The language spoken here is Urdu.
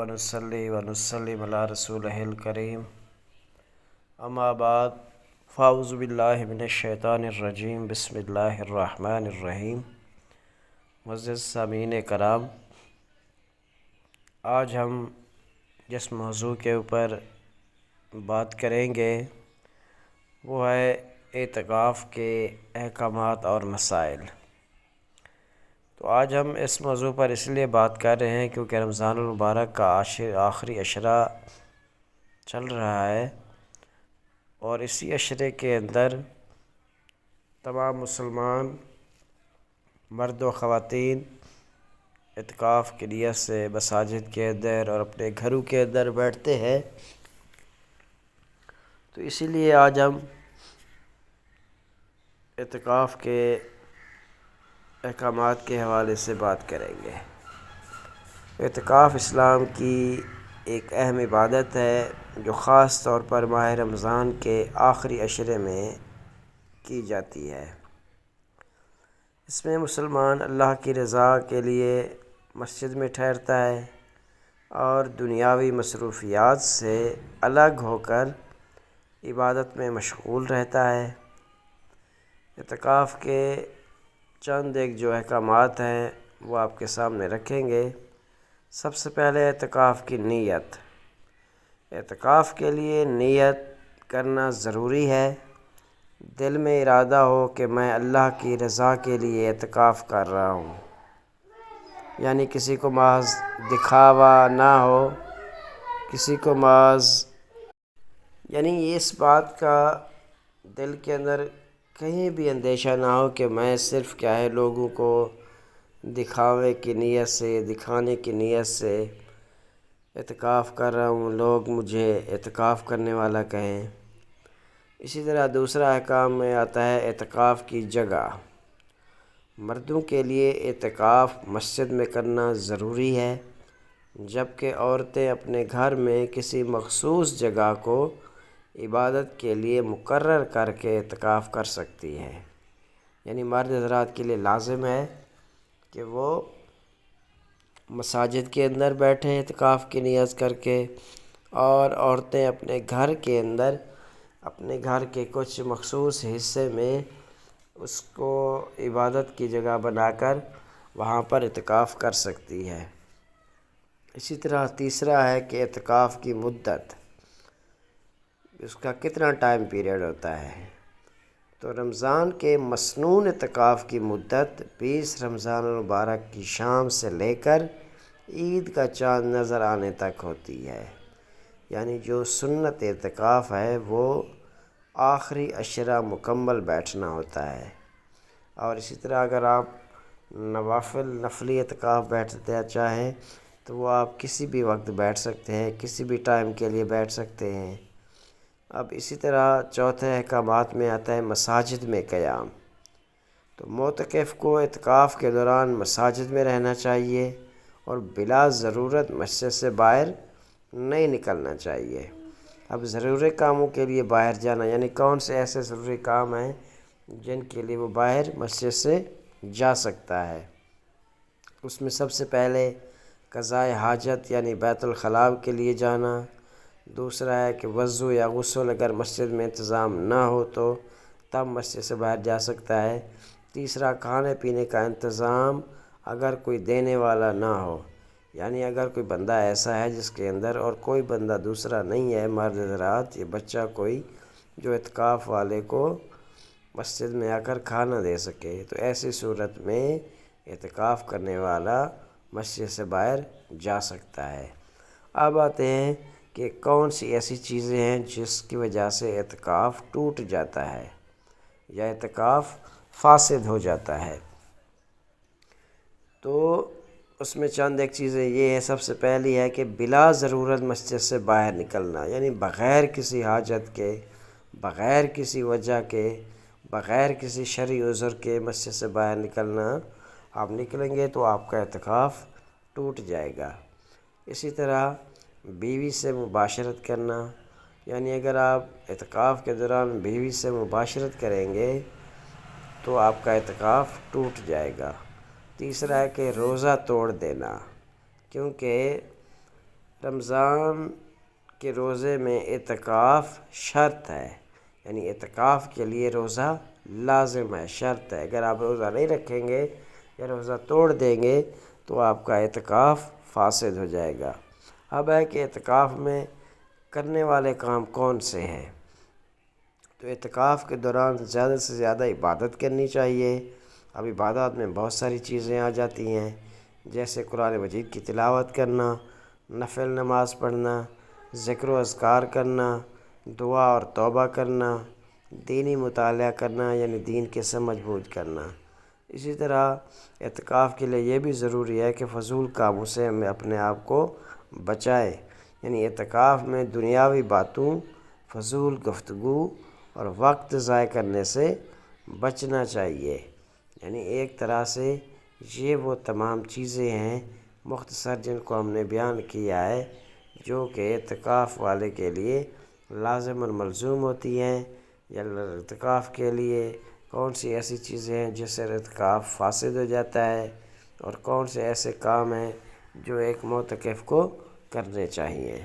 ونصلی ونسلم علی رسولہ الکریم اما بعد فاعوذ باللہ من الشیطان الرجیم بسم اللہ الرحمن الرحیم۔ معزز سامعین کرام، آج ہم جس موضوع کے اوپر بات کریں گے وہ ہے اعتکاف کے احکامات اور مسائل۔ تو آج ہم اس موضوع پر اس لیے بات کر رہے ہیں کیونکہ رمضان المبارک کا آخری عشرہ چل رہا ہے، اور اسی عشرے کے اندر تمام مسلمان مرد و خواتین اعتکاف کی نیت سے مساجد کے اندر اور اپنے گھروں کے اندر بیٹھتے ہیں۔ تو اسی لیے آج ہم اعتکاف کے احکامات کے حوالے سے بات کریں گے۔ اعتکاف اسلام کی ایک اہم عبادت ہے جو خاص طور پر ماہ رمضان کے آخری عشرے میں کی جاتی ہے۔ اس میں مسلمان اللہ کی رضا کے لیے مسجد میں ٹھہرتا ہے اور دنیاوی مصروفیات سے الگ ہو کر عبادت میں مشغول رہتا ہے۔ اعتکاف کے چند ایک جو احکامات ہیں وہ آپ کے سامنے رکھیں گے۔ سب سے پہلے اعتکاف کی نیت۔ اعتکاف کے لیے نیت کرنا ضروری ہے۔ دل میں ارادہ ہو کہ میں اللہ کی رضا کے لیے اعتکاف کر رہا ہوں، یعنی کسی کو محض دکھاوا نہ ہو، کسی کو محض یعنی اس بات کا دل کے اندر کہیں بھی اندیشہ نہ ہو کہ میں صرف کیا ہے لوگوں کو دکھاوے کی نیت سے، دکھانے کی نیت سے اعتکاف کر رہا ہوں، لوگ مجھے اعتکاف کرنے والا کہیں۔ اسی طرح دوسرا احکام میں آتا ہے اعتکاف کی جگہ۔ مردوں کے لیے اعتکاف مسجد میں کرنا ضروری ہے، جبکہ عورتیں اپنے گھر میں کسی مخصوص جگہ کو عبادت کے لیے مقرر کر کے اعتکاف کر سکتی ہیں۔ یعنی مرد حضرات کے لیے لازم ہے کہ وہ مساجد کے اندر بیٹھیں اعتکاف کی نیت کر کے، اور عورتیں اپنے گھر کے اندر اپنے گھر کے کچھ مخصوص حصے میں اس کو عبادت کی جگہ بنا کر وہاں پر اعتکاف کر سکتی ہے۔ اسی طرح تیسرا ہے کہ اعتکاف کی مدت، اس کا کتنا ٹائم پیریڈ ہوتا ہے۔ تو رمضان کے مسنون اعتکاف کی مدت 20 رمضان المبارک کی شام سے لے کر عید کا چاند نظر آنے تک ہوتی ہے۔ یعنی جو سنت اعتکاف ہے وہ آخری عشرہ مکمل بیٹھنا ہوتا ہے۔ اور اسی طرح اگر آپ نفلی اعتکاف بیٹھتے چاہیں تو وہ آپ کسی بھی وقت بیٹھ سکتے ہیں، کسی بھی ٹائم کے لیے بیٹھ سکتے ہیں۔ اب اسی طرح چوتھے احکامات میں آتا ہے مساجد میں قیام۔ تو معتکف کو اعتکاف کے دوران مساجد میں رہنا چاہیے اور بلا ضرورت مسجد سے باہر نہیں نکلنا چاہیے۔ اب ضروری کاموں کے لیے باہر جانا، یعنی کون سے ایسے ضروری کام ہیں جن کے لیے وہ باہر مسجد سے جا سکتا ہے۔ اس میں سب سے پہلے قضاء حاجت یعنی بیت الخلاء کے لیے جانا۔ دوسرا ہے کہ وضو یا غسل اگر مسجد میں انتظام نہ ہو تو تب مسجد سے باہر جا سکتا ہے۔ تیسرا کھانے پینے کا انتظام اگر کوئی دینے والا نہ ہو، یعنی اگر کوئی بندہ ایسا ہے جس کے اندر اور کوئی بندہ دوسرا نہیں ہے، مرد حضرات یا بچہ کوئی جو اعتکاف والے کو مسجد میں آ کر کھانا دے سکے، تو ایسی صورت میں اعتکاف کرنے والا مسجد سے باہر جا سکتا ہے۔ اب آتے ہیں کہ کون سی ایسی چیزیں ہیں جس کی وجہ سے اعتکاف ٹوٹ جاتا ہے یا اعتکاف فاسد ہو جاتا ہے۔ تو اس میں چند ایک چیزیں یہ ہیں۔ سب سے پہلی ہے کہ بلا ضرورت مسجد سے باہر نکلنا، یعنی بغیر کسی حاجت کے، بغیر کسی وجہ کے، بغیر کسی شرعی عذر کے مسجد سے باہر نکلنا۔ آپ نکلیں گے تو آپ کا اعتکاف ٹوٹ جائے گا۔ اسی طرح بیوی سے مباشرت کرنا، یعنی اگر آپ اعتکاف کے دوران بیوی سے مباشرت کریں گے تو آپ کا اعتکاف ٹوٹ جائے گا۔ تیسرا ہے کہ روزہ توڑ دینا، کیونکہ رمضان کے روزے میں اعتکاف شرط ہے، یعنی اعتکاف کے لیے روزہ لازم ہے، شرط ہے۔ اگر آپ روزہ نہیں رکھیں گے یا روزہ توڑ دیں گے تو آپ کا اعتکاف فاسد ہو جائے گا۔ اب ہے کہ اعتکاف میں کرنے والے کام کون سے ہیں؟ تو اعتکاف کے دوران زیادہ سے زیادہ عبادت کرنی چاہیے۔ اب عبادات میں بہت ساری چیزیں آ جاتی ہیں، جیسے قرآن مجید کی تلاوت کرنا، نفل نماز پڑھنا، ذکر و اذکار کرنا، دعا اور توبہ کرنا، دینی مطالعہ کرنا یعنی دین کے سمجھ بوجھ کرنا۔ اسی طرح اعتکاف کے لیے یہ بھی ضروری ہے کہ فضول کاموں سے ہمیں اپنے آپ کو بچائے، یعنی اعتکاف میں دنیاوی باتوں، فضول گفتگو اور وقت ضائع کرنے سے بچنا چاہیے۔ یعنی ایک طرح سے یہ وہ تمام چیزیں ہیں مختصر جن کو ہم نے بیان کیا ہے، جو کہ اعتکاف والے کے لیے لازم اور ملزوم ہوتی ہیں، یا اعتکاف کے لیے کون سی ایسی چیزیں ہیں جس سے اعتکاف فاسد ہو جاتا ہے، اور کون سے ایسے کام ہیں جو ایک معتکف کو کرنے چاہیے۔